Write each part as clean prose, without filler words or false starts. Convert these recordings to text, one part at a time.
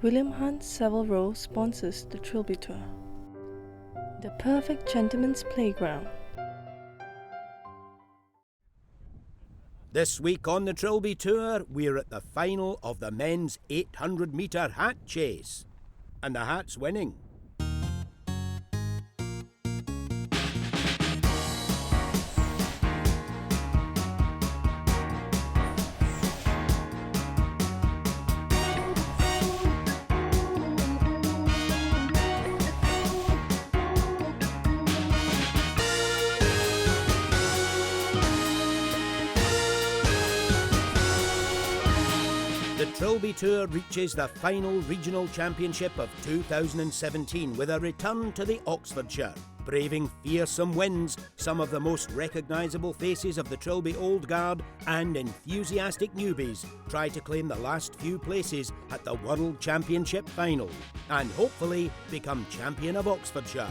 William Hunt Savile Row sponsors the Trilby Tour, the perfect gentleman's playground. This week on the Trilby Tour, we're at the final of the men's 800-metre hat chase. And the hat's winning. The Trilby Tour reaches the final regional championship of 2017 with a return to the Oxfordshire. Braving fearsome winds, some of the most recognisable faces of the Trilby Old Guard and enthusiastic newbies try to claim the last few places at the World Championship final and hopefully become champion of Oxfordshire.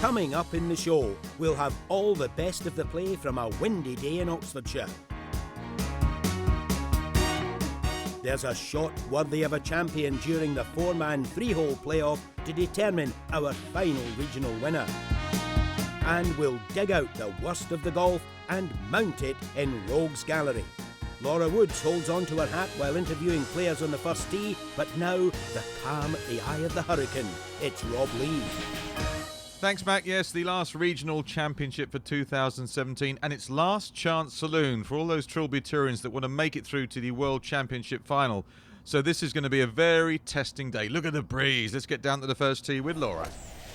Coming up in the show, we'll have all the best of the play from a windy day in Oxfordshire. There's a shot worthy of a champion during the four-man three-hole playoff to determine our final regional winner. And we'll dig out the worst of the golf and mount it in Rogues Gallery. Laura Woods holds on to her hat while interviewing players on the first tee, but now the calm at the eye of the hurricane. It's Rob Lee. Thanks, Mac. Yes, the last regional championship for 2017 and its last chance saloon for all those Trilby Tourians that want to make it through to the World Championship final. So this is going to be a very testing day. Look at the breeze. Let's get down to the first tee with Laura.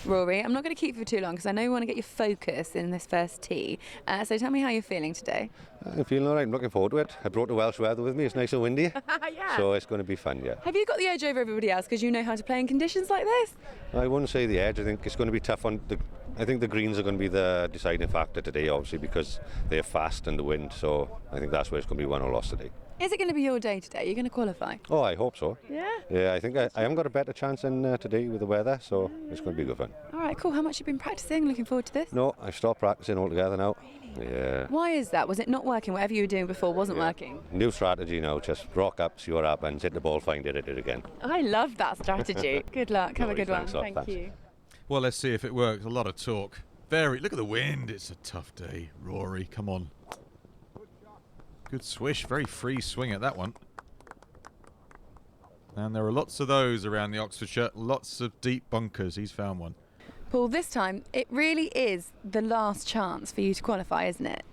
Rory, I'm not going to keep you for too long because I know you want to get your focus in this first tee. So tell me how you're feeling today. I'm feeling all right. I'm looking forward to it. I brought the Welsh weather with me. It's nice and windy. Yeah. So it's going to be fun, yeah. Have you got the edge over everybody else because you know how to play in conditions like this? I wouldn't say the edge. I think it's going to be tough on the... I think the greens are going to be the deciding factor today, obviously, because they're fast and the wind. So I think that's where it's going to be won or lost today. Is it going to be your day today? You're going to qualify? Oh, I hope so. Yeah? Yeah, I think I haven't got a better chance in today with the weather, so it's going to be good fun. All right, cool. How much have you been practising? Looking forward to this? No, I've stopped practicing altogether now. Really? Yeah. Why is that? Was it not working? Whatever you were doing before wasn't working? New strategy now. Just rock up, see what happens, hit the ball, find it, hit it again. I love that strategy. Good luck. Have a good one. Thanks. You. Well, let's see if it works. A lot of talk. Look at the wind. It's a tough day. Rory, come on. Good swish. Very free swing at that one. And there are lots of those around the Oxfordshire. Lots of deep bunkers. He's found one. Paul, this time it really is the last chance for you to qualify, isn't it?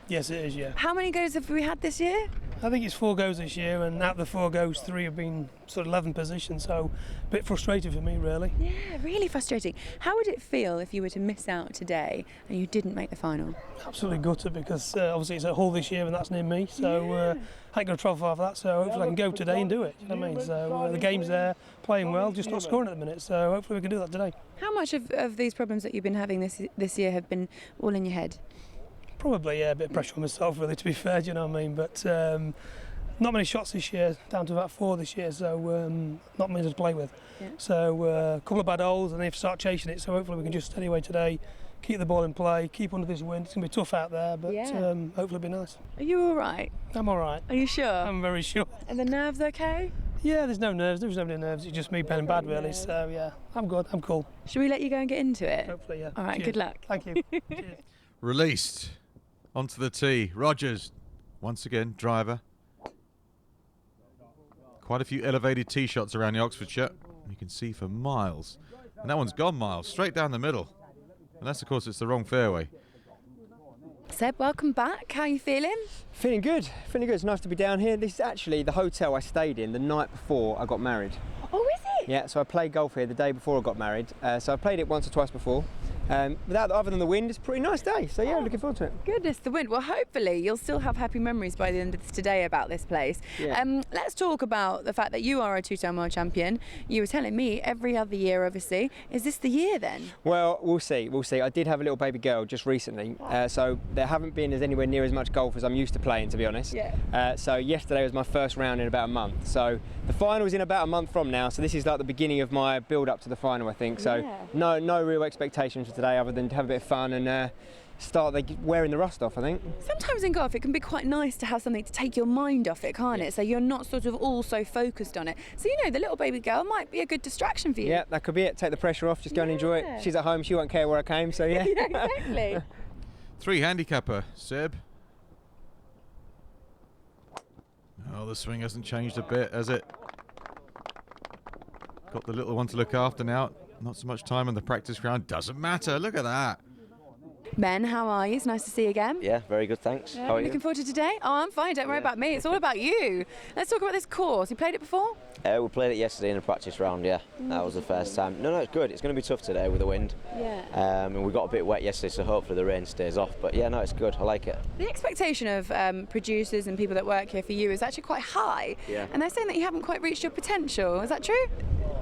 Yes, it is, yeah. How many goes have we had this year? I think it's 4 goes this year, and out of the 4 goes, 3 have been sort of 11th position, so a bit frustrating for me, really. Yeah, really frustrating. How would it feel if you were to miss out today and you didn't make the final? Absolutely gutted, because obviously it's at Hull this year and that's near me, so I ain't got to travel far for that, so hopefully I can go today and do it, you know what I mean? So the game's there, playing well, just not scoring at the minute, so hopefully we can do that today. How much of these problems that you've been having this year have been all in your head? Probably, yeah, a bit of pressure on myself, really, to be fair, do you know what I mean? But not many shots this year, down to about 4 this year, so not many to play with. Yeah. So a couple of bad holes, and they have to start chasing it, so hopefully we can just steady away today, keep the ball in play, keep under this wind. It's going to be tough out there, but hopefully it'll be nice. Are you all right? I'm all right. Are you sure? I'm very sure. And the nerves okay? Yeah, there's no nerves, there's nobody nerves, it's just me playing bad, really, so yeah, I'm good, I'm cool. Should we let you go and get into it? Hopefully, yeah. All right, Cheers. Good luck. Thank you. Cheers. Released. Onto the tee. Rogers. Once again, driver. Quite a few elevated tee shots around the Oxfordshire. You can see for miles. And that one's gone miles, straight down the middle. Unless, of course, it's the wrong fairway. Seb, welcome back. How are you feeling? Feeling good. It's nice to be down here. This is actually the hotel I stayed in the night before I got married. Oh, is Yeah, so I played golf here the day before I got married. So I played it once or twice before. Other than the wind, it's a pretty nice day. So yeah, looking forward to it. Goodness, the wind. Well, hopefully you'll still have happy memories by the end of today about this place. Yeah. Let's talk about the fact that you are a two-time world champion. You were telling me every other year, obviously. Is this the year then? Well, we'll see. We'll see. I did have a little baby girl just recently, so there haven't been anywhere near as much golf as I'm used to playing, to be honest. Yeah. So yesterday was my first round in about a month. So the final is in about a month from now. So this is like the beginning of my build up to the final, I think. So no real expectations for today other than to have a bit of fun and start wearing the rust off, I think. Sometimes in golf it can be quite nice to have something to take your mind off it, can't it? So you're not sort of all so focused on it. So the little baby girl might be a good distraction for you. Yeah, that could be it. Take the pressure off, just go and enjoy it. She's at home, she won't care where I came, so yeah. Yeah, exactly. 3 handicapper, Seb. Oh, the swing hasn't changed a bit, has it? Got the little one to look after now. Not so much time on the practice ground. Doesn't matter. Look at that. Ben, how are you? It's nice to see you again. Yeah, very good, thanks. How are you? Looking forward to today? Oh, I'm fine. Don't worry about me. It's all about you. Let's talk about this course. You played it before? We played it yesterday in a practice round, yeah. That was the first time. No, it's good. It's going to be tough today with the wind. Yeah. And we got a bit wet yesterday, so hopefully the rain stays off. But yeah, no, it's good. I like it. The expectation of producers and people that work here for you is actually quite high. Yeah. And they're saying that you haven't quite reached your potential. Is that true?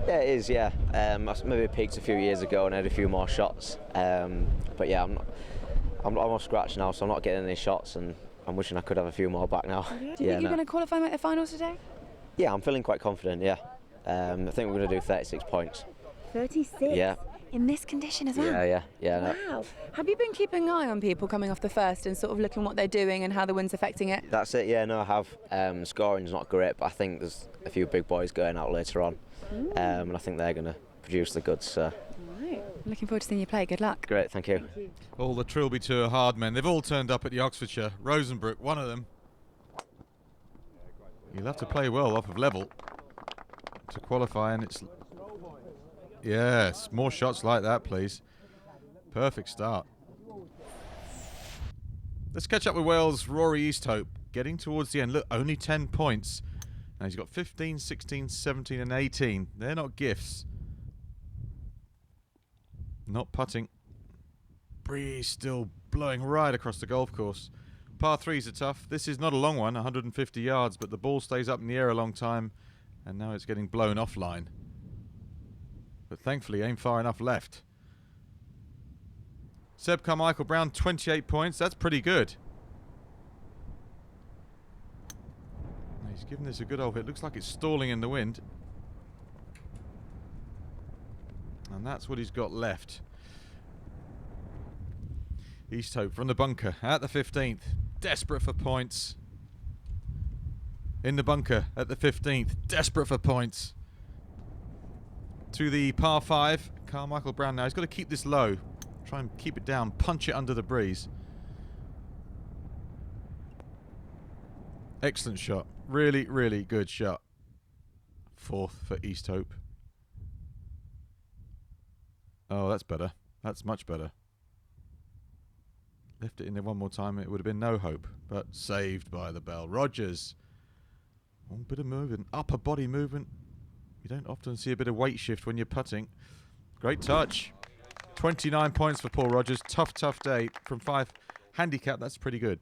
Yeah, it is, yeah. I maybe peaked a few years ago and had a few more shots. But yeah, I'm off scratch now, so I'm not getting any shots, and I'm wishing I could have a few more back now. Do you think you're going to qualify and make the finals today? Yeah, I'm feeling quite confident, yeah. I think we're going to do 36 points. 36? Yeah. In this condition as well? Yeah. Wow. No. Have you been keeping an eye on people coming off the first and sort of looking what they're doing and how the wind's affecting it? That's it, yeah, no, I have. Scoring's not great, but I think there's a few big boys going out later on. And I think they're going to produce the goods, so. Right. Looking forward to seeing you play. Good luck. Great, thank you. All the Trilby Tour hard men. They've all turned up at the Oxfordshire. Rosenbrook, one of them. You'll have to play well off of level to qualify, and it's... Yes, more shots like that, please. Perfect start. Let's catch up with Wales' Rory Easthope. Getting towards the end. Look, only 10 points. Now he's got 15, 16, 17 and 18. They're not gifts. Not putting. Breeze still blowing right across the golf course. Par 3s are tough. This is not a long one, 150 yards, but the ball stays up in the air a long time, and now it's getting blown offline. But thankfully, ain't far enough left. Seb Carmichael Brown, 28 points. That's pretty good. He's given this a good old hit. Looks like it's stalling in the wind. And that's what he's got left. Easthope from the bunker at the 15th. Desperate for points. In the bunker at the 15th. Desperate for points. To the par 5. Carmichael Brown now. He's got to keep this low. Try and keep it down. Punch it under the breeze. Excellent shot. Really, really good shot. 4th for Easthope. Oh, that's better. That's much better. Left it in there one more time, it would have been no hope. But saved by the bell. Rogers. Oh, bit of movement. Upper body movement. You don't often see a bit of weight shift when you're putting. Great touch. 29 points for Paul Rogers. Tough, tough day. From 5 handicap, that's pretty good.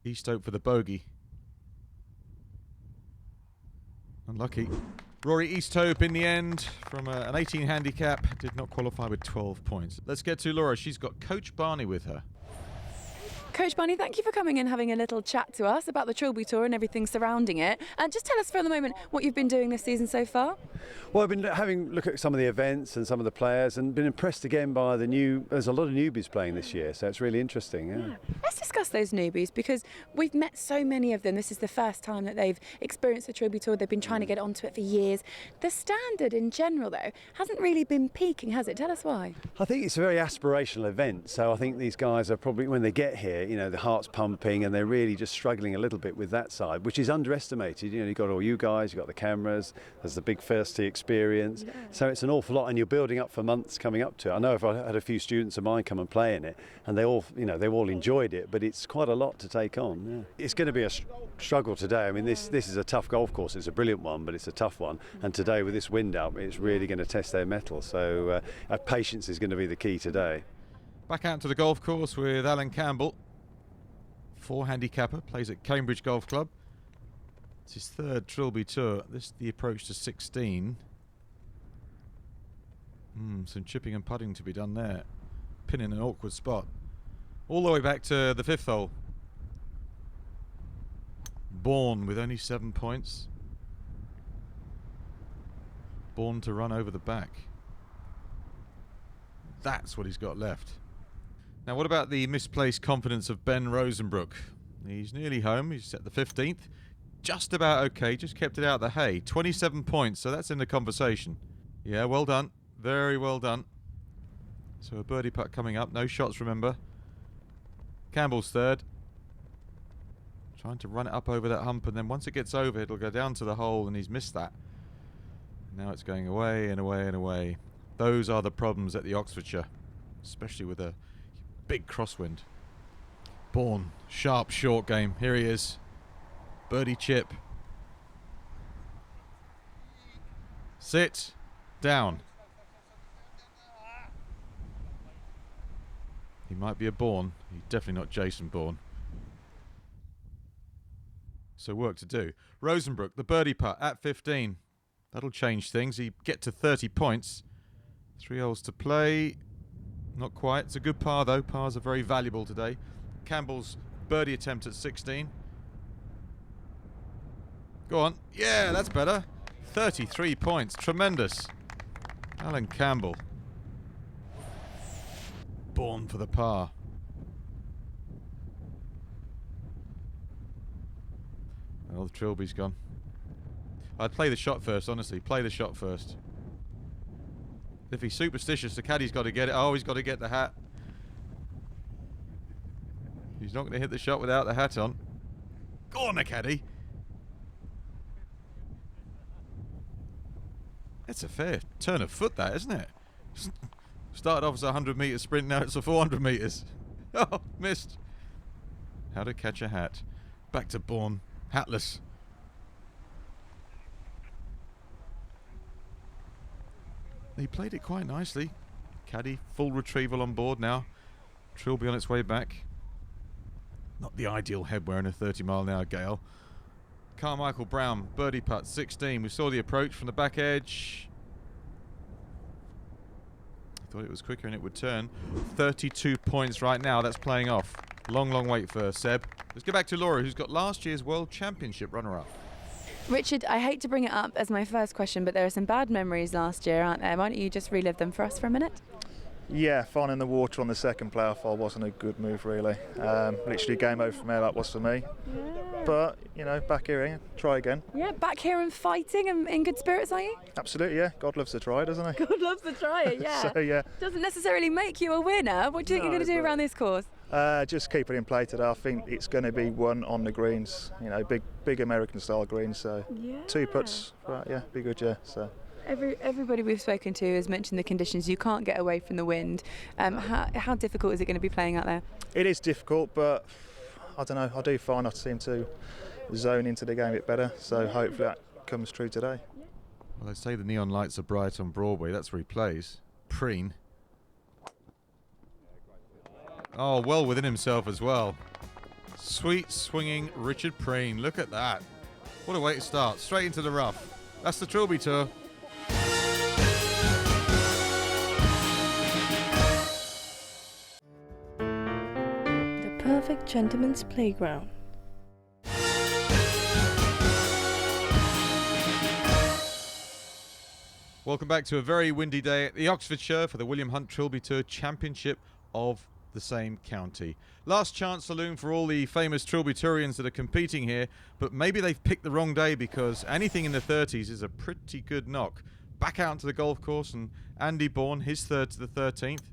Easthope for the bogey. Unlucky. Rory Easthope in the end from an 18 handicap. Did not qualify with 12 points. Let's get to Laura. She's got Coach Barney with her. Coach Barney, thank you for coming and having a little chat to us about the Trilby Tour and everything surrounding it. And just tell us for the moment what you've been doing this season so far. Well, I've been having a look at some of the events and some of the players and been impressed again by there's a lot of newbies playing this year, so it's really interesting. Yeah. Let's discuss those newbies because we've met so many of them. This is the first time that they've experienced the Trilby Tour. They've been trying to get onto it for years. The standard in general, though, hasn't really been peaking, has it? Tell us why. I think it's a very aspirational event, so I think these guys are probably, when they get here, it, you know, the heart's pumping and they're really just struggling a little bit with that side, which is underestimated. You know, you've got all you guys, you've got the cameras, there's the big first tee experience. So it's an awful lot, and you're building up for months coming up to it. I know if I had a few students of mine come and play in it, and they all, you know, they've all enjoyed it, but it's quite a lot to take on. Yeah. It's going to be a struggle today. I mean, this is a tough golf course. It's a brilliant one, but it's a tough one. And today with this wind up, it's really going to test their mettle. So patience is going to be the key today. Back out to the golf course with Alan Campbell. 4 handicapper, plays at Cambridge Golf Club. It's his 3rd Trilby tour. This is the approach to 16. Some chipping and putting to be done there. Pin in an awkward spot. All the way back to the 5th hole. Bourne with only 7 points. Bourne to run over the back. That's what he's got left. Now, what about the misplaced confidence of Ben Rosenbrook? He's nearly home. He's at the 15th. Just about okay. Just kept it out of the hay. 27 points, so that's in the conversation. Yeah, well done. Very well done. So a birdie putt coming up. No shots, remember. Campbell's 3rd. Trying to run it up over that hump, and then once it gets over, it'll go down to the hole, and he's missed that. Now it's going away and away and away. Those are the problems at the Oxfordshire, especially with a big crosswind. Bourne, sharp, short game. Here he is. Birdie chip. Sit. Down. He might be a Bourne. He's definitely not Jason Bourne. So work to do. Rosenbrook, the birdie putt at 15. That'll change things. He get to 30 points. 3 holes to play. Not quite. It's a good par though. Pars are very valuable today. Campbell's birdie attempt at 16. Go on. Yeah, that's better. 33 points. Tremendous. Alan Campbell. Bourne for the par. Well, the Trilby's gone. I'd play the shot first, honestly. Play the shot first. If he's superstitious, the caddy's got to get it. Oh, he's got to get the hat. He's not going to hit the shot without the hat on. Go on, the caddy. It's a fair turn of foot, that, isn't it? Started off as a 100-metre sprint, now it's a 400 metres. Oh, missed. How to catch a hat. Back to Bourne. Hatless. He played it quite nicely. Caddy, full retrieval on board now. Trilby on its way back. Not the ideal headwear in a 30-mile-an-hour gale. Carmichael Brown, birdie putt, 16. We saw the approach from the back edge. I thought it was quicker and it would turn. 32 points right now. That's playing off. Long, long wait for Seb. Let's go back to Laura, who's got last year's World Championship runner-up. Richard, I hate to bring it up as my first question, but there are some bad memories last year, aren't there? Why don't you just relive them for us for a minute? Yeah, finding the water on the second playoff hole wasn't a good move, really. Literally game over from there, that was for me. Yeah. But, you know, back here, try again. Yeah, back here and fighting and in good spirits, are you? Absolutely, yeah. God loves to try, doesn't he? God loves to try it, yeah. So, yeah. Doesn't necessarily make you a winner. What do you think you're going to do around this course? Just keep it in play today. I think it's going to be one on the greens, you know, big American-style greens. So 2 putts, right, yeah, be good, yeah. So. Everybody we've spoken to has mentioned the conditions. You can't get away from the wind. How difficult is it going to be playing out there? It is difficult, but I don't know. I do find I seem to zone into the game a bit better. So hopefully that comes true today. Well, they say the neon lights are bright on Broadway. That's where he plays. Preen. Oh, well within himself as well. Sweet swinging Richard Preen. Look at that. What a way to start. Straight into the rough. That's the Trilby Tour. The perfect gentleman's playground. Welcome back to a very windy day at the Oxfordshire for the William Hunt Trilby Tour Championship of the same county. Last chance saloon for all the famous Trilby Tourians that are competing here, but maybe they've picked the wrong day because anything in the 30s is a pretty good knock. Back out to the golf course, and Andy Bourne, his 3rd to the 13th.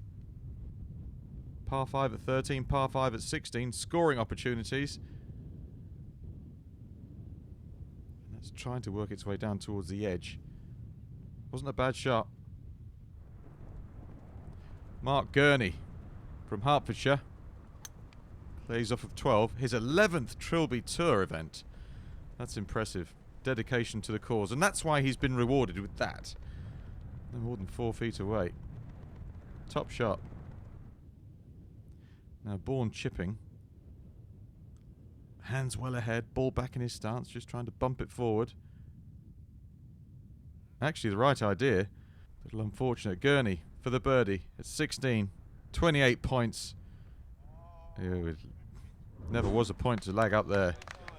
Par 5 at 13, par 5 at 16, scoring opportunities. And that's trying to work its way down towards the edge. Wasn't a bad shot. Mark Gurney from Hertfordshire plays off of 12. His 11th Trilby Tour event. That's impressive. Dedication to the cause. And that's why he's been rewarded with that. No more than 4 feet away. Top shot. Now Bourne chipping. Hands well ahead. Ball back in his stance. Just trying to bump it forward. Actually the right idea. Little unfortunate. Gurney for the birdie at 16. 28 points. It never was a point to lag up there.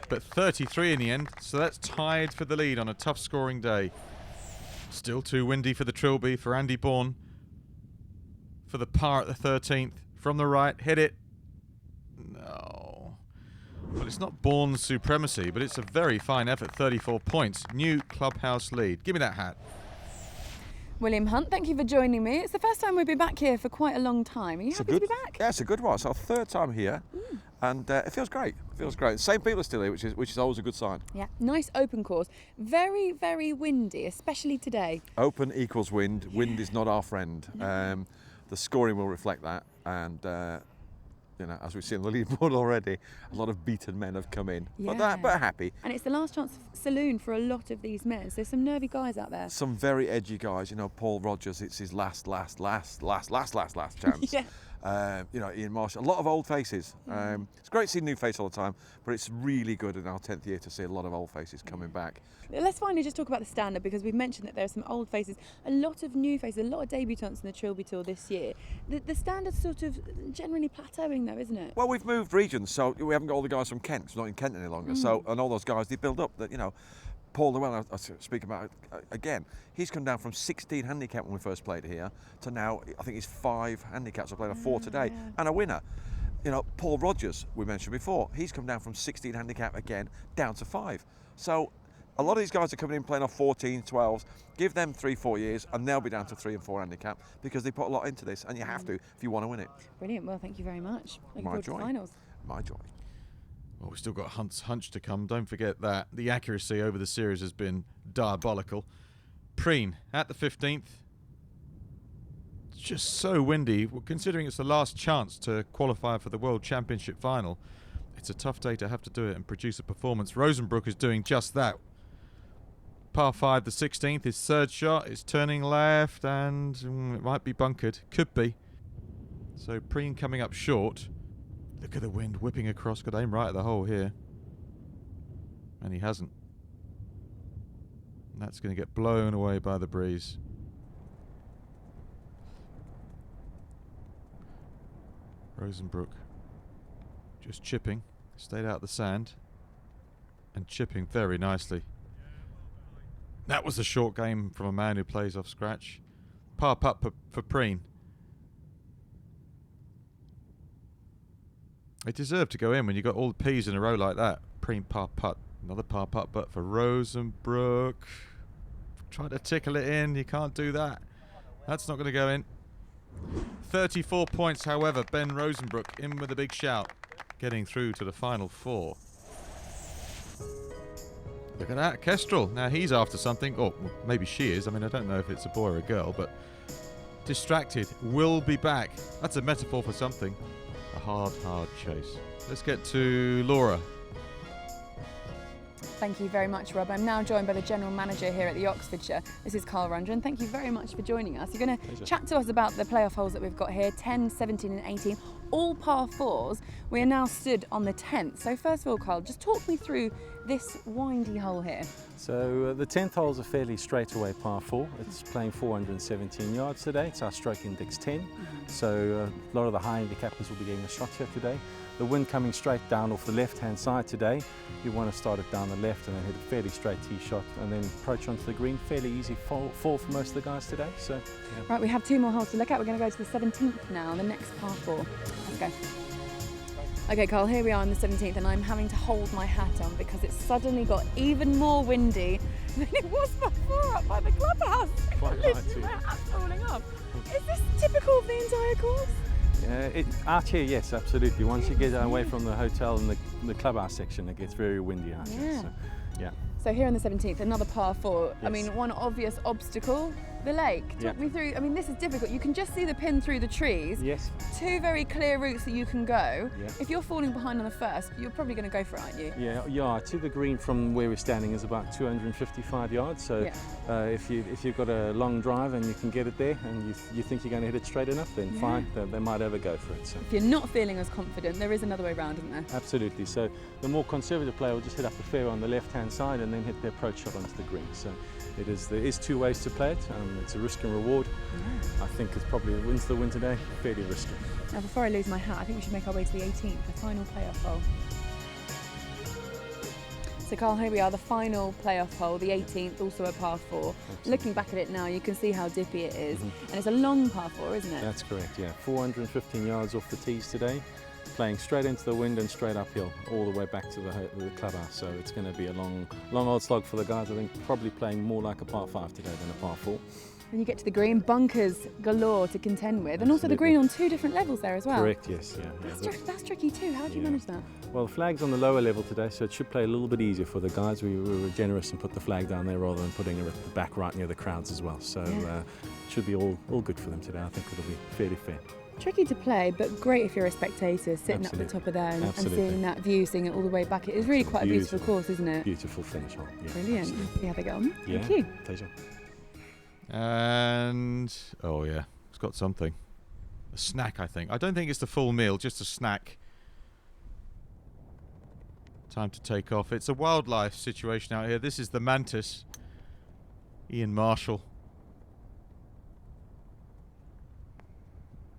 But 33 in the end, so that's tied for the lead on a tough scoring day. Still too windy for the Trilby, for Andy Bourne. For the par at the 13th. From the right, hit it. No. Well, it's not Bourne's supremacy, but it's a very fine effort, 34 points. New clubhouse lead. Give me that hat. William Hunt, thank you for joining me. It's the first time we've been back here for quite a long time. Are you happy to be back? Yeah, it's a good one. It's our 3rd time here, and it feels great. It feels great. Same people are still here, which is always a good sign. Yeah, nice open course. Very, very windy, especially today. Open equals wind. Wind is not our friend. No. The scoring will reflect that, and you know, as we've seen on the leaderboard already, a lot of beaten men have come in, but happy. And it's the last chance saloon for a lot of these men. So there's some nervy guys out there. Some very edgy guys. You know, Paul Rogers. It's his last chance. Yeah. You know, Ian Marsh. A lot of old faces. It's great to see new faces all the time, but it's really good in our 10th year to see a lot of old faces coming back. Let's finally just talk about the standard, because we've mentioned that there are some old faces, a lot of new faces, a lot of debutants in the Trilby Tour this year. The standard's sort of generally plateauing though, isn't it? Well, we've moved regions, so we haven't got all the guys from Kent. It's not in Kent any longer. So, and all those guys, they build up. That, you know, Paul Llewellyn, I speak about it again. He's come down from 16 handicap when we first played here to now, I think he's 5 handicaps. I played a 4 today and a winner. You know, Paul Rogers, we mentioned before, he's come down from 16 handicap again down to 5. So a lot of these guys are coming in playing off 14, 12s. Give them 3-4 years and they'll be down to 3 and 4 handicap, because they put a lot into this, and you have to if you want to win it. Brilliant. Well, thank you very much. Looking forward to the finals. My joy. Well, we've still got Hunt's hunch to come. Don't forget that. The accuracy over the series has been diabolical. Preen at the 15th. It's just so windy. Well, considering it's the last chance to qualify for the World Championship final, it's a tough day to have to do it and produce a performance. Rosenbrook is doing just that. Par 5, the 16th, his 3rd shot is turning left, and it might be bunkered. Could be. So Preen coming up short. Look at the wind whipping across. Could aim right at the hole here. And he hasn't. And that's going to get blown away by the breeze. Rosenbrook just chipping. Stayed out the sand. And chipping very nicely. That was a short game from a man who plays off scratch. Par putt for Preen. It deserved to go in when you got all the P's in a row like that. Preen par putt. Another par putt, but for Rosenbrook. Try to tickle it in. You can't do that. That's not going to go in. 34 points, however. Ben Rosenbrook in with a big shout. Getting through to the final 4. Look at that. Kestrel. Now he's after something. Or maybe she is. I mean, I don't know if it's a boy or a girl, but distracted. Will be back. That's a metaphor for something. A hard chase. Let's get to Laura. Thank you very much, Rob. I'm now joined by the General Manager here at the Oxfordshire. This is Carl Rundgren. Thank you very much for joining us. You're going to chat to us about the playoff holes that we've got here, 10, 17 and 18, all par 4s. We are now stood on the 10th. So first of all, Carl, just talk me through this windy hole here. So the 10th hole is a fairly straightaway par 4. It's playing 417 yards today. It's our stroke index 10. So a lot of the high handicappers will be getting a shot here today. The wind coming straight down off the left-hand side today. You want to start it down the left and then hit a fairly straight tee shot and then approach onto the green. Fairly easy fall for most of the guys today. So, yeah. Right, we have 2 more holes to look at. We're going to go to the 17th now, the next par 4. Let's go. Okay, Carl, here we are on the 17th and I'm having to hold my hat on because it's suddenly got even more windy than it was before up by the clubhouse. Quite Literally, my hat's falling off. Is this typical of the entire course? Out here, yes, absolutely. Once you get away from the hotel and the clubhouse section, it gets very windy out here. So, yeah. So here on the 17th, another par 4. Yes. I mean, one obvious obstacle, the lake. Talk me through. I mean, this is difficult. You can just see the pin through the trees. Yes. 2 very clear routes that you can go. Yeah. If you're falling behind on the first, you're probably going to go for it, aren't you? Yeah. To the green from where we're standing is about 255 yards. So if you've got a long drive and you can get it there, and you think you're going to hit it straight enough, then fine. They might ever go for it. So. If you're not feeling as confident, there is another way around, isn't there? Absolutely. So the more conservative player will just hit up the fairway on the left-hand side and then hit the approach shot onto the green. So there is 2 ways to play it. It's a risk and reward. I think it's probably wins the win today. Fairly risky. Now, before I lose my hat, I think we should make our way to the 18th, the final playoff hole. So, Carl, here we are, the final playoff hole, the 18th, also a par 4. Absolutely. Looking back at it now, you can see how dippy it is. And it's a long par 4, isn't it? That's correct, yeah. 415 yards off the tees today, playing straight into the wind and straight uphill, all the way back to the clubhouse. So it's going to be a long old slog for the guys. I think probably playing more like a par 5 today than a par 4. When you get to the green, bunkers galore to contend with, and also the green on 2 different levels there as well. Correct, yes, yeah. That's tricky too. How do you manage that? Well, the flag's on the lower level today, so it should play a little bit easier for the guys. We were generous and put the flag down there rather than putting it at the back right near the crowds as well. So it should be all good for them today. I think it'll be fairly fair. Tricky to play, but great if you're a spectator sitting up the top of there and seeing that view, seeing it all the way back. It is really quite a beautiful course, isn't it? Beautiful finish hole. Yeah, brilliant. See how they get on. Yeah, thank you. Pleasure. And oh yeah, it's got something. A snack, I think. I don't think it's the full meal, just a snack. Time to take off. It's a wildlife situation out here. This is the mantis. Ian Marshall.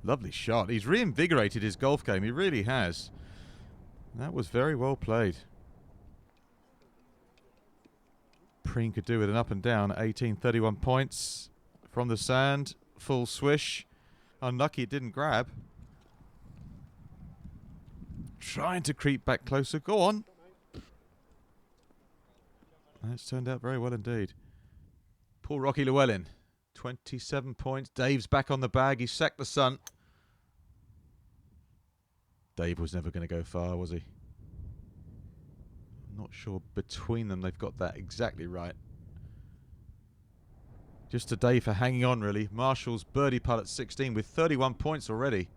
Lovely shot. He's reinvigorated his golf game. He really has. That was very well played. Preen could do with an up and down. 18, 31 points from the sand. Full swish. Unlucky it didn't grab. Trying to creep back closer. Go on. That's turned out very well indeed. Poor Rocky Llewellyn. 27 points. Dave's back on the bag. He sacked the sun. Dave was never going to go far, was he? I'm not sure between them they've got that exactly right. Just to Dave for hanging on, really. Marshall's birdie putt at 16 with 31 points already.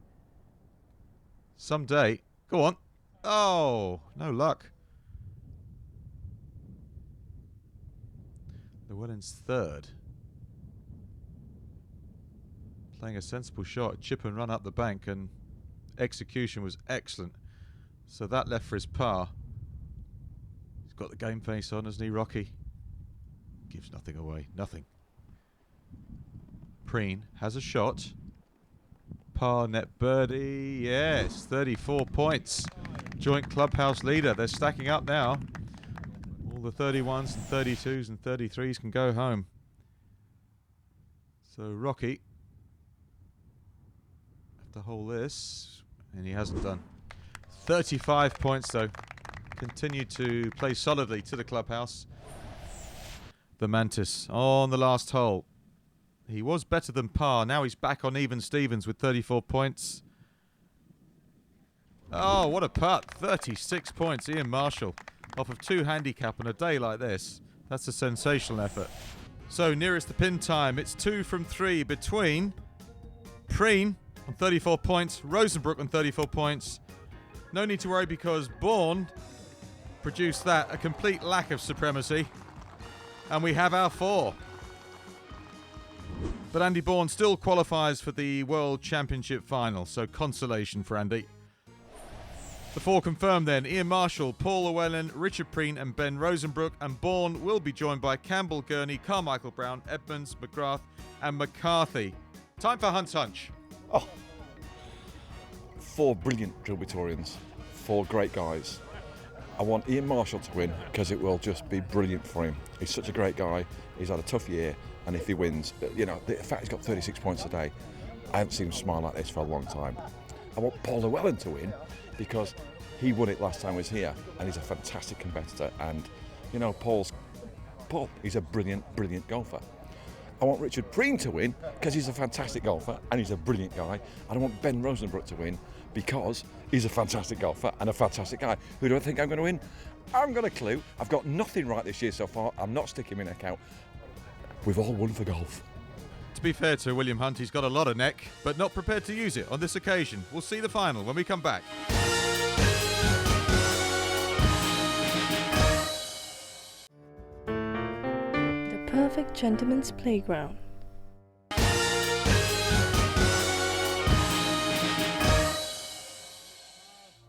Someday. Go on. Oh, no luck. Llewellyn's third. Playing a sensible shot, chip and run up the bank, and execution was excellent. So that left for his par. He's got the game face on, hasn't he, Rocky? Gives nothing away, nothing. Preen has a shot. Par net birdie, yes, 34 points. Joint clubhouse leader. They're stacking up now. All the 31s and 32s and 33s can go home. So Rocky have to hold this, and he hasn't done. 35 points though. Continue to play solidly to the clubhouse. The Mantis on the last hole. He was better than par. Now he's back on even Stevens with 34 points. Oh, what a putt. 36 points, Ian Marshall. Off of 2 handicap on a day like this. That's a sensational effort. So nearest the pin time, it's 2 from 3 between Preen on 34 points, Rosenbrook on 34 points. No need to worry because Bourne produced that, a complete lack of supremacy. And we have our 4. But Andy Bourne still qualifies for the World Championship final, so consolation for Andy. The 4 confirmed then, Ian Marshall, Paul Llewellyn, Richard Preen and Ben Rosenbrook, and Bourne will be joined by Campbell, Gurney, Carmichael Brown, Edmonds, McGrath and McCarthy. Time for Hunt's Hunch. Oh, 4 brilliant Trilbytorians, 4 great guys. I want Ian Marshall to win because it will just be brilliant for him. He's such a great guy. He's had a tough year, and if he wins, you know, the fact he's got 36 points today, I haven't seen him smile like this for a long time. I want Paul Llewellyn to win because he won it last time he was here, and he's a fantastic competitor. And you know, Paul, he's a brilliant golfer. I want Richard Preen to win because he's a fantastic golfer and he's a brilliant guy. And I want Ben Rosenbrook to win because he's a fantastic golfer and a fantastic guy. Who do I think I'm going to win? I haven't got a clue. I've got nothing right this year so far. I'm not sticking my neck out. We've all won for golf. To be fair to William Hunt, he's got a lot of neck, but not prepared to use it on this occasion. We'll see the final when we come back. The perfect gentleman's playground.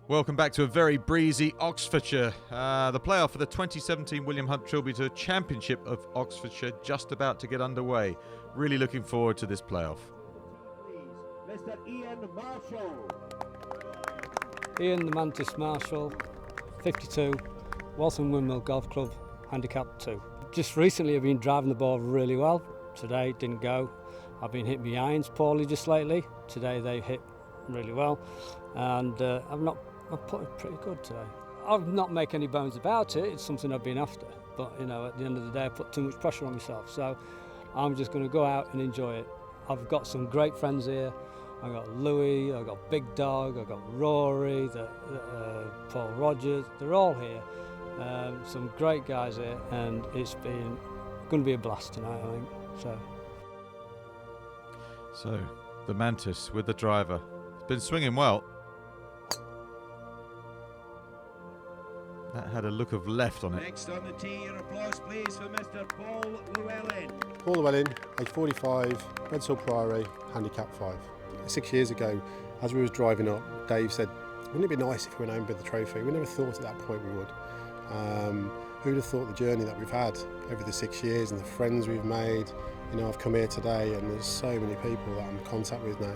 Welcome back to a very breezy Oxfordshire. The playoff for the 2017 William Hunt Trilby Tour Championship of Oxfordshire just about to get underway. Really looking forward to this playoff. Mr. Ian Marshall. Ian the Mantis Marshall, 52, Waltham Windmill Golf Club, handicap 2. Just recently I've been driving the ball really well. Today didn't go. I've been hitting my irons poorly just lately. Today they hit really well, and I've put it pretty good today. I've not make any bones about it. It's something I've been after, but you know, at the end of the day I put too much pressure on myself, so I'm just going to go out and enjoy it. I've got some great friends here. I've got Louis, I've got Big Dog, I've got Rory, Paul Rogers. They're all here. Some great guys here, and it's going to be a blast tonight, I think. So the Mantis with the driver. It's been swinging well. That had a look of left on it. Next on the tee, your applause please for Mr. Paul Llewellyn. Paul Llewellyn, age 45, Redhill Priory, handicap 5. 6 years ago, as we was driving up, Dave said, wouldn't it be nice if we went home with the trophy? We never thought at that point we would. Who'd have thought the journey that we've had over the 6 years and the friends we've made. You know, I've come here today and there's so many people that I'm in contact with now.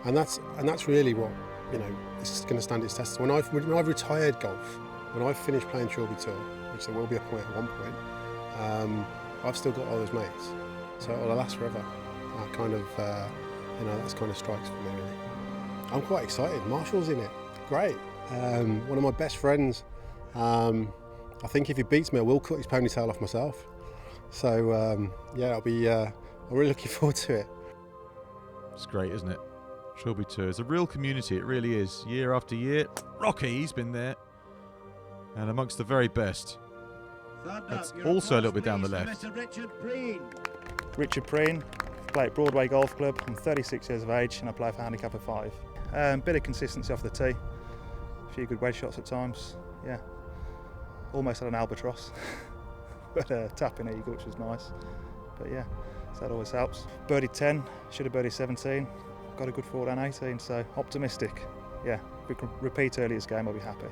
And that's really what, you know, is going to stand its test. When I've retired golf, when I've finished playing Trilby Tour, which there will be a point at one point, I've still got all those mates, so it'll last forever. That kind of, you know, that's kind of strikes for me really. I'm quite excited. Marshall's in it, great. One of my best friends. I think if he beats me, I will cut his ponytail off myself. So yeah, I'm really looking forward to it. It's great, isn't it? Trilby Tour is a real community, it really is. Year after year. Rocky's been there. And amongst the very best. That's also a little bit down the left. Mr. Richard Preen. Richard Preen, play at Broadway Golf Club. I'm 36 years of age and I play for handicap of 5. Bit of consistency off the tee. A few good wedge shots at times. Yeah. Almost had an albatross. But tapping eagle, which was nice. But yeah, so that always helps. Birdie 10, should have birdie 17. Got a good forward on 18, so optimistic. Yeah, if we can repeat earlier's game, I'll be happy.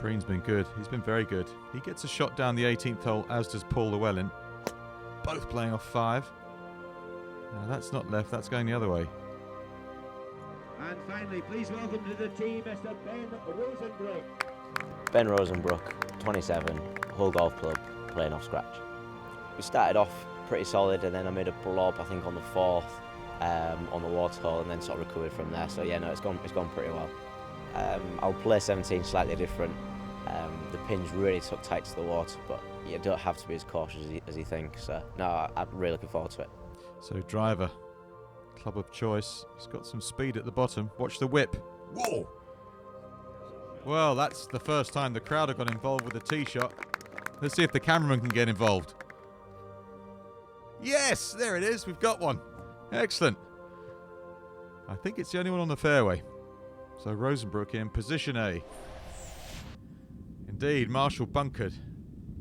Preen's been good. He's been very good. He gets a shot down the 18th hole, as does Paul Llewellyn. Both playing off 5. Now that's not left, that's going the other way. And finally, please welcome to the tee, Mr. Ben Rosenbrook. Ben Rosenbrook, 27, Hull Golf Club, playing off scratch. We started off pretty solid and then I made a blob, I think on the 4th, on the waterhole, and then sort of recovered from there. So yeah, no, it's gone pretty well. I'll play 17 slightly different. The pins really took tight to the water, but you don't have to be as cautious as you think. So no, I'm really looking forward to it. So driver, club of choice. He's got some speed at the bottom. Watch the whip. Whoa! Well, that's the first time the crowd have got involved with a tee shot. Let's see if the cameraman can get involved. Yes, there it is. We've got one. Excellent. I think it's the only one on the fairway. So Rosenbrook in position A. Indeed, Marshall bunkered,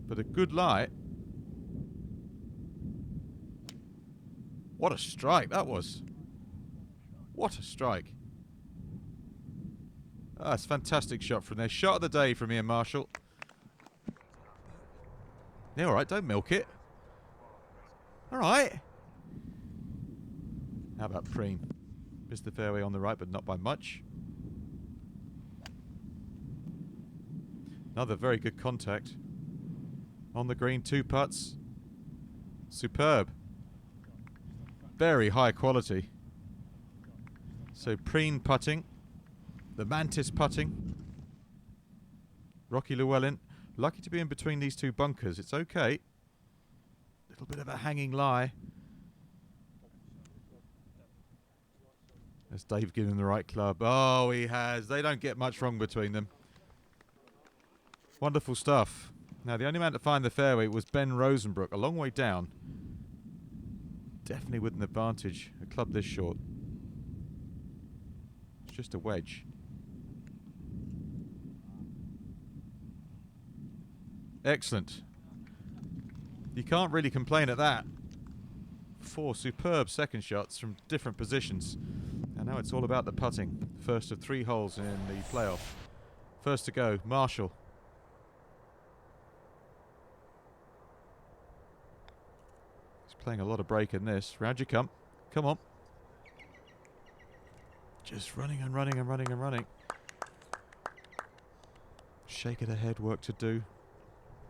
but a good lie. What a strike that was. What a strike. Ah, it's a fantastic shot from there. Shot of the day from Ian Marshall. Yeah, all right, don't milk it. All right. How about Preen? Missed the fairway on the right, but not by much. Another very good contact. On the green, 2 putts. Superb. Very high quality. So Preen putting. The Mantis putting. Rocky Llewellyn, lucky to be in between these 2 bunkers. It's okay. little bit of a hanging lie. Has Dave given him the right club? Oh, he has. They don't get much wrong between them. Wonderful stuff. Now, the only man to find the fairway was Ben Rosenbrook, a long way down. Definitely with an advantage, a club this short. It's just a wedge. Excellent. You can't really complain at that. 4 superb second shots from different positions. And now it's all about the putting. First of 3 holes in the playoff. First to go, Marshall. He's playing a lot of break in this. Round you come. Come on. Just running and running and running and running. Shake it ahead, work to do.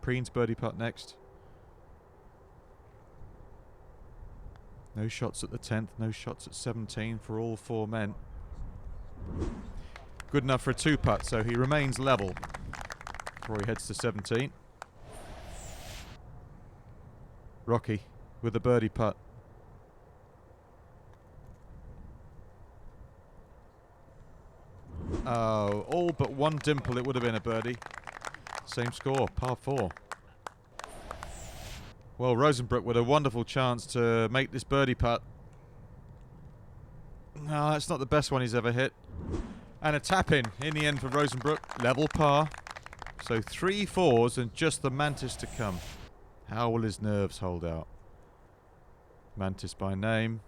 Preen's birdie putt next. No shots at the 10th, no shots at 17 for all 4 men. Good enough for a 2-putt, so he remains level before he heads to 17. Rocky with a birdie putt. Oh, all but one dimple, it would have been a birdie. Same score, par 4. Well, Rosenbrook with a wonderful chance to make this birdie putt. No, it's not the best one he's ever hit. And a tap-in the end for Rosenbrook. Level par. So 3 fours and just the Mantis to come. How will his nerves hold out? Mantis by name.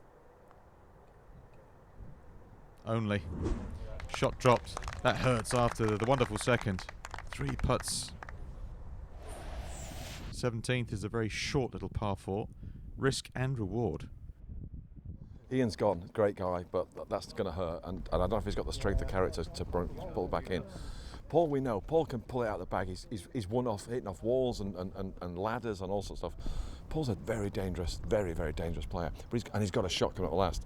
Only. Shot dropped. That hurts after the wonderful second. 3 putts. 17th is a very short little par 4. Risk and reward. Ian's gone, great guy, but that's going to hurt, and I don't know if he's got the strength of character to pull back in. Paul, we know, Paul can pull it out of the bag. He's won off, hitting off walls and ladders and all sorts of stuff. Paul's a very dangerous, very, very dangerous player, but he's got a shot coming at the last.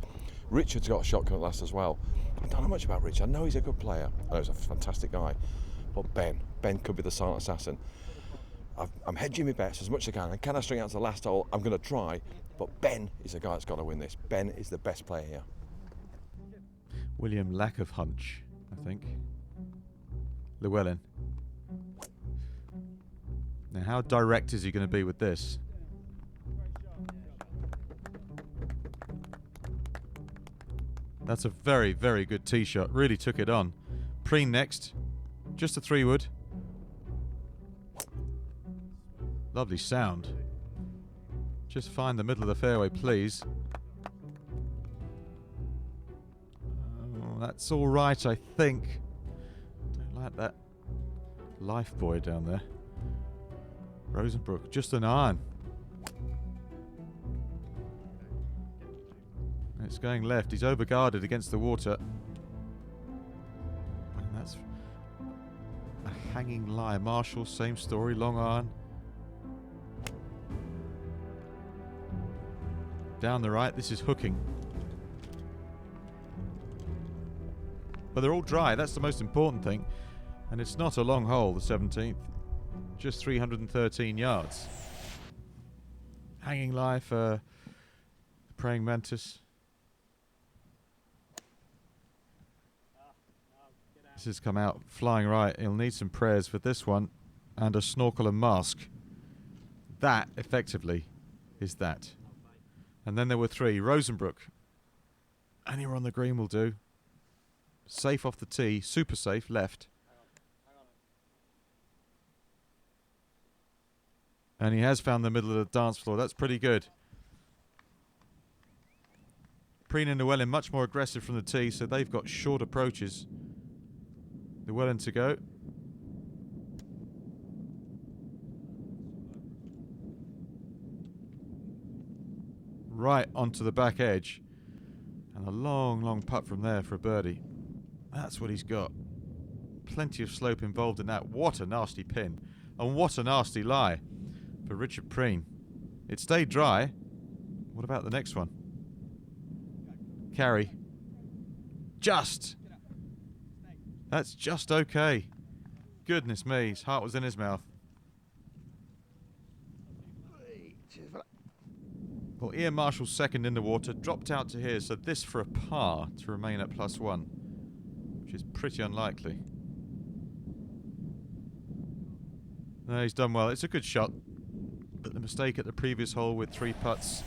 Richard's got a shot coming at the last as well. I don't know much about Richard. I know he's a good player. I know he's a fantastic guy, but Ben could be the silent assassin. I'm hedging my bets as much as I can, and can I string out to the last hole? I'm going to try, but Ben is the guy that's got to win this. Ben is the best player here. William lack of hunch, I think. Llewellyn. Now, how direct is he going to be with this? That's a very, very good tee shot. Really took it on. Preen next. Just a 3-wood. Lovely sound. Just find the middle of the fairway, please. Oh, that's all right, I think. Don't like that life buoy down there. Rosenbrook, just an iron. It's going left. He's overguarded against the water. And that's a hanging lie. Marshall, same story, long iron. Down the right, this is hooking. But they're all dry, that's the most important thing. And it's not a long hole, the 17th. Just 313 yards. Hanging lie for the praying mantis. This has come out flying right. He'll need some prayers for this one. And a snorkel and mask. That, effectively, is that. And then there were 3. Rosenbrook. Anywhere on the green will do. Safe off the tee. Super safe. Left. And he has found the middle of the dance floor. That's pretty good. Preen and Llewellyn much more aggressive from the tee, so they've got short approaches. Llewellyn to go. Right onto the back edge. And a long, long putt from there for a birdie. That's what he's got. Plenty of slope involved in that. What a nasty pin. And what a nasty lie for Richard Preen. It stayed dry. What about the next one? Carry. Just. That's just okay. Goodness me, his heart was in his mouth. Well, Ian Marshall's second in the water, dropped out to here, so this for a par to remain at +1, which is pretty unlikely. No, he's done well. It's a good shot, but the mistake at the previous hole with 3 putts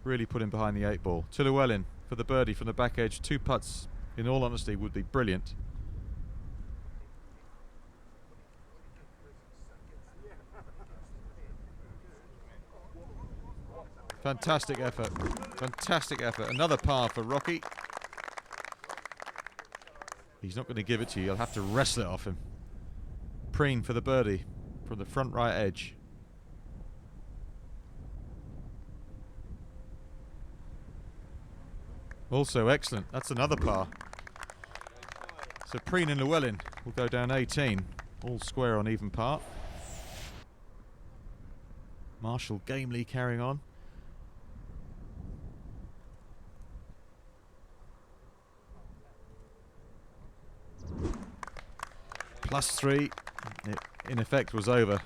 really put him behind the 8 ball. To Llewellyn for the birdie from the back edge. 2 putts, in all honesty, would be brilliant. Fantastic effort. Fantastic effort. Another par for Rocky. He's not going to give it to you. You'll have to wrestle it off him. Preen for the birdie from the front right edge. Also excellent. That's another par. So Preen and Llewellyn will go down 18. All square on even par. Marshall gamely carrying on. +3, it in effect was over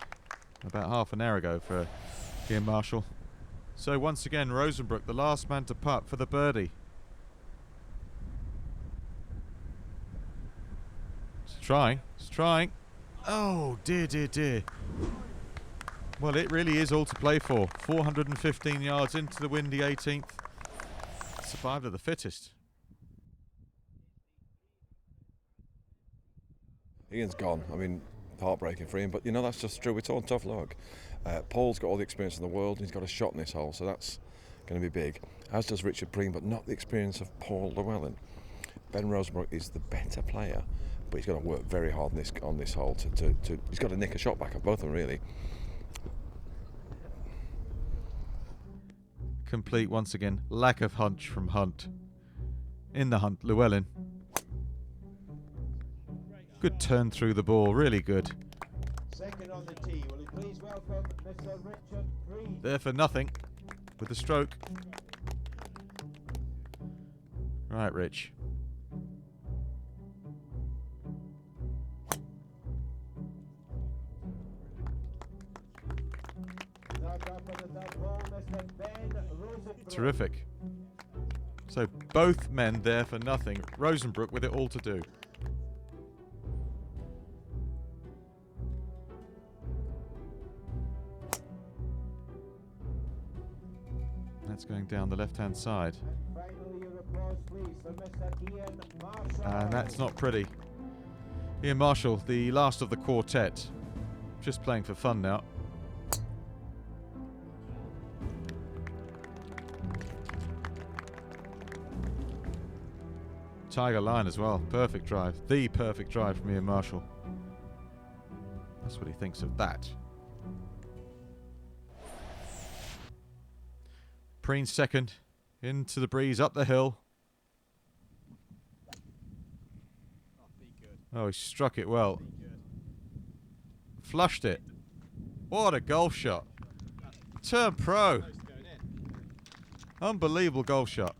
about half an hour ago for Ian Marshall. So once again, Rosenbrook, the last man to putt for the birdie. It's trying. Oh, dear, dear, dear. Well, it really is all to play for. 415 yards into the windy 18th. Survived of the fittest. Ian's gone. I mean, heartbreaking for him, but you know, that's just true. It's all tough luck. Paul's got all the experience in the world, and he's got a shot in this hole, so that's going to be big. As does Richard Preen, but not the experience of Paul Llewellyn. Ben Rosenbrook is the better player, but he's got to work very hard on this hole to he's got to nick a shot back of both of them, really. Complete once again. Lack of hunch from Hunt. In the Hunt, Llewellyn. Good turn through the ball, really good. Second on the tee. Will you please welcome Mr. Richard Preen. There for nothing with the stroke. Right, Rich. Terrific. So both men there for nothing. Rosenbrook with it all to do. That's going down the left-hand side. And that's not pretty. Ian Marshall, the last of the quartet. Just playing for fun now. Tiger line as well. Perfect drive. The perfect drive from Ian Marshall. That's what he thinks of that. Preen second. Into the breeze, up the hill. Oh, he struck it well. Flushed it. What a golf shot. Turn pro. Unbelievable golf shot.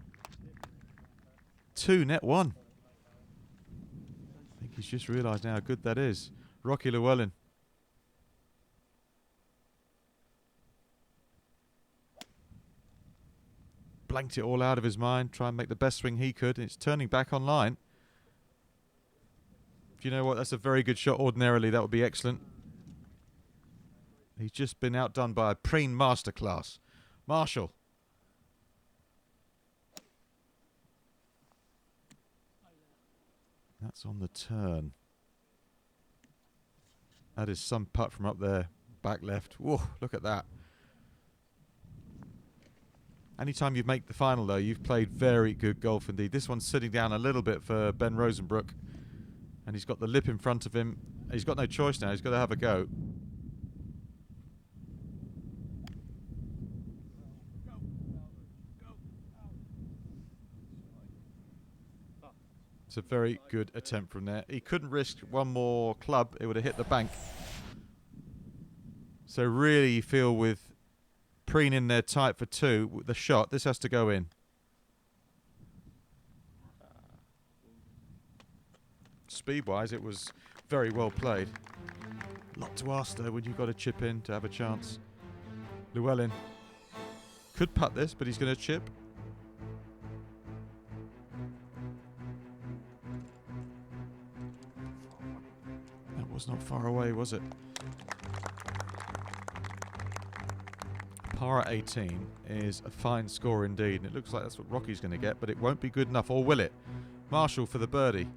2 net 1. I think he's just realised now how good that is. Rocky Llewellyn. Blanked it all out of his mind, try and make the best swing he could. And it's turning back online. Do you know what? That's a very good shot. Ordinarily, that would be excellent. He's just been outdone by a Preen masterclass. Marshall. That's on the turn. That is some putt from up there. Back left. Whoa, look at that. Anytime you make the final, though, you've played very good golf indeed. This one's sitting down a little bit for Ben Rosenbrook. And he's got the lip in front of him. He's got no choice now. He's got to have a go. It's a very good attempt from there. He couldn't risk one more club. It would have hit the bank. So really you feel with Preen in there tight for 2, with the shot, this has to go in. Speed-wise, it was very well played. Lot to ask though when you've got to chip in to have a chance. Llewellyn Could putt this, but he's going to chip. That was not far away, was it? Par at 18 is a fine score indeed, and it looks like that's what Rocky's going to get, but it won't be good enough, or will it? Marshall for the birdie.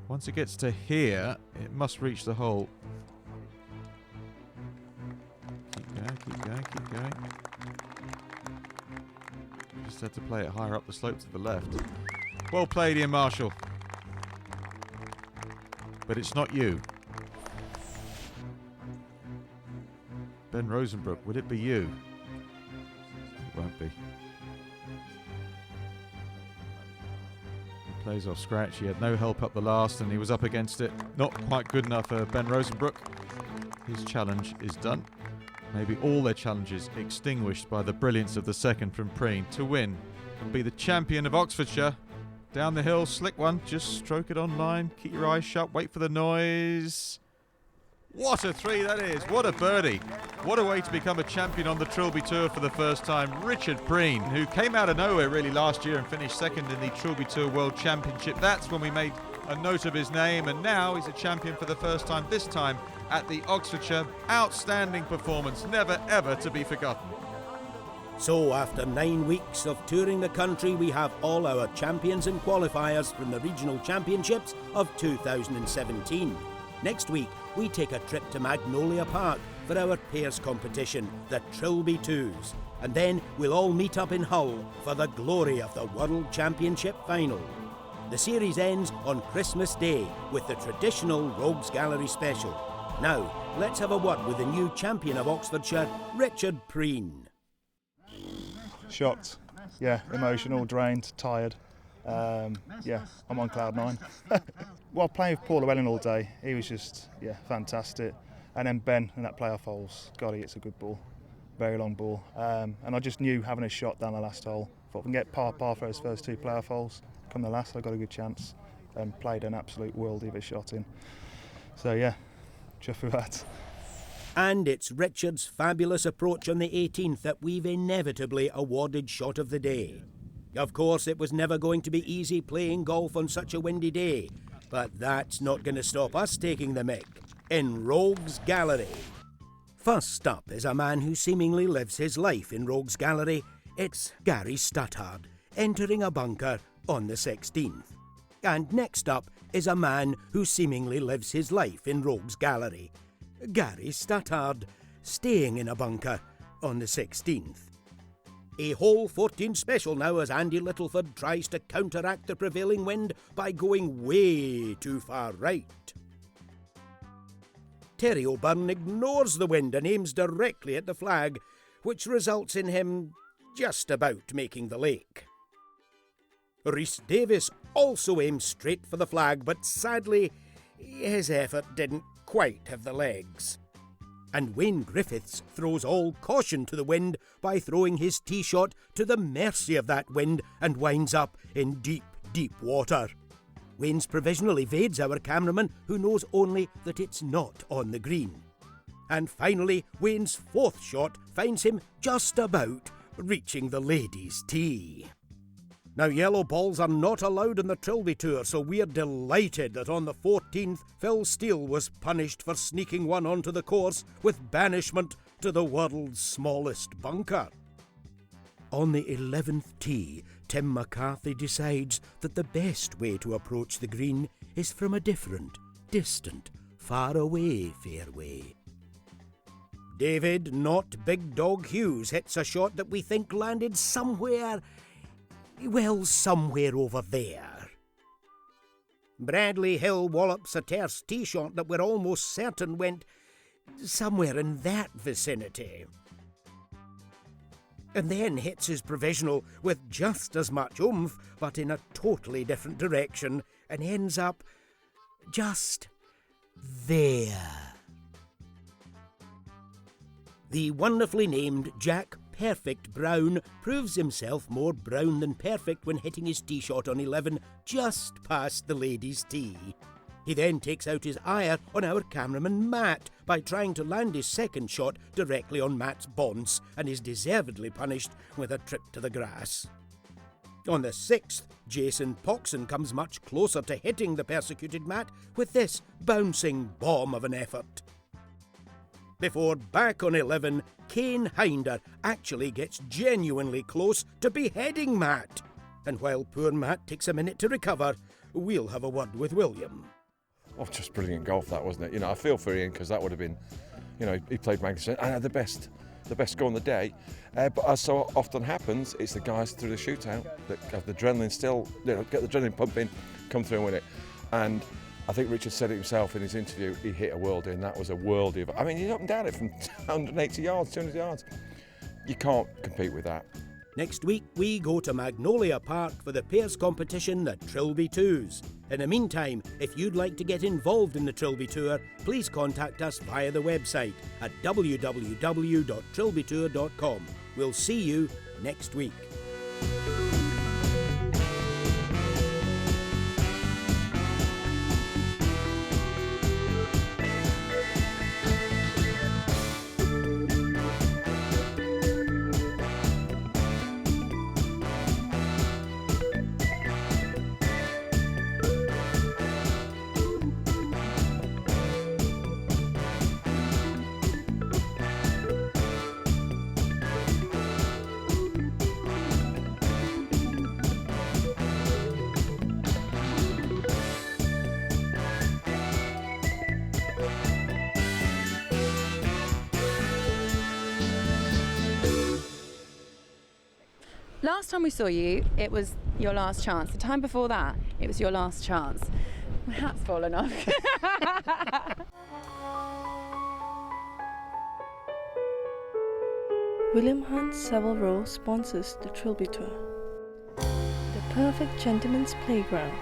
Once it gets to here, it must reach the hole. Keep going, keep going, keep going. Just had to play it higher up the slope to the left. Well played, Ian Marshall. But it's not you. Ben Rosenbrook, would it be you? It won't be. He plays off scratch. He had no help up the last and he was up against it. Not quite good enough for Ben Rosenbrook. His challenge is done. Maybe all their challenges extinguished by the brilliance of the second from Preen to win and be the champion of Oxfordshire. Down the hill, slick one, just stroke it on line, keep your eyes shut, wait for the noise. What a three that is, what a birdie. What a way to become a champion on the Trilby Tour for the first time. Richard Preen, who came out of nowhere really last year and finished second in the Trilby Tour World Championship. That's when we made a note of his name, and now he's a champion for the first time, this time at the Oxfordshire. Outstanding performance, never ever to be forgotten. So after 9 weeks of touring the country, we have all our champions and qualifiers from the Regional Championships of 2017. Next week, we take a trip to Magnolia Park for our pairs competition, the Trilby Twos. And then we'll all meet up in Hull for the glory of the World Championship final. The series ends on Christmas Day with the traditional Rogues Gallery special. Now, let's have a word with the new champion of Oxfordshire, Richard Preen. Shocked, yeah, emotional, drained, tired. Yeah, I'm on cloud nine. Well, playing with Paul Llewellyn all day, he was just, yeah, fantastic. And then Ben in that playoff holes, God, he hits a good ball, very long ball. And I just knew having a shot down the last hole. Thought if I can get par for his first two playoff holes, come the last, I got a good chance. And played an absolute worldie of a shot in. So yeah, chuffed with that. And it's Richard's fabulous approach on the 18th that we've inevitably awarded Shot of the Day. Of course, it was never going to be easy playing golf on such a windy day, but that's not going to stop us taking the mick in Rogues Gallery. First up is a man who seemingly lives his life in Rogues Gallery. It's Gary Stuttard, entering a bunker on the 16th. And next up is a man who seemingly lives his life in Rogues Gallery. Gary Stuttard, staying in a bunker on the 16th. A hole 14 special now as Andy Littleford tries to counteract the prevailing wind by going way too far right. Terry O'Byrne ignores the wind and aims directly at the flag, which results in him just about making the lake. Rhys Davis also aims straight for the flag, but sadly, his effort didn't quite have the legs. And Wayne Griffiths throws all caution to the wind by throwing his tee shot to the mercy of that wind and winds up in deep, deep water. Wayne's provisional evades our cameraman, who knows only that it's not on the green. And finally, Wayne's fourth shot finds him just about reaching the ladies' tee. Now, yellow balls are not allowed on the Trilby Tour, so we're delighted that on the 14th, Phil Steele was punished for sneaking one onto the course with banishment to the world's smallest bunker. On the 11th tee, Tim McCarthy decides that the best way to approach the green is from a different, distant, far-away fairway. David, not Big Dog Hughes, hits a shot that we think landed somewhere over there. Bradley Hill wallops a terse tee shot that we're almost certain went somewhere in that vicinity. And then hits his provisional with just as much oomph, but in a totally different direction, and ends up just there. The wonderfully named Jack Perfect Brown proves himself more brown than perfect when hitting his tee shot on 11 just past the ladies' tee. He then takes out his ire on our cameraman Matt by trying to land his second shot directly on Matt's bonce and is deservedly punished with a trip to the grass. On the 6th, Jason Poxon comes much closer to hitting the persecuted Matt with this bouncing bomb of an effort. Before back on 11, Kane Hinder actually gets genuinely close to beheading Matt. And while poor Matt takes a minute to recover, we'll have a word with William. Oh, just brilliant golf that, wasn't it? You know, I feel for Ian because that would have been, you know, he played magnificent and had the best score on the day. But as so often happens, it's the guys through the shootout that have the adrenaline still, you know, get the adrenaline pumping, come through and win it. And I think Richard said it himself in his interview, he hit a worldie, and that was a worldie. I mean, he's up and down it from 180 yards, 200 yards. You can't compete with that. Next week, we go to Magnolia Park for the pairs competition, the Trilby Twos. In the meantime, if you'd like to get involved in the Trilby Tour, please contact us via the website at www.trilbytour.com. We'll see you next week. Last time we saw you, it was your last chance. The time before that, it was your last chance. My hat's fallen off. William Hunt Savile Row sponsors the Trilby Tour. The perfect gentleman's playground.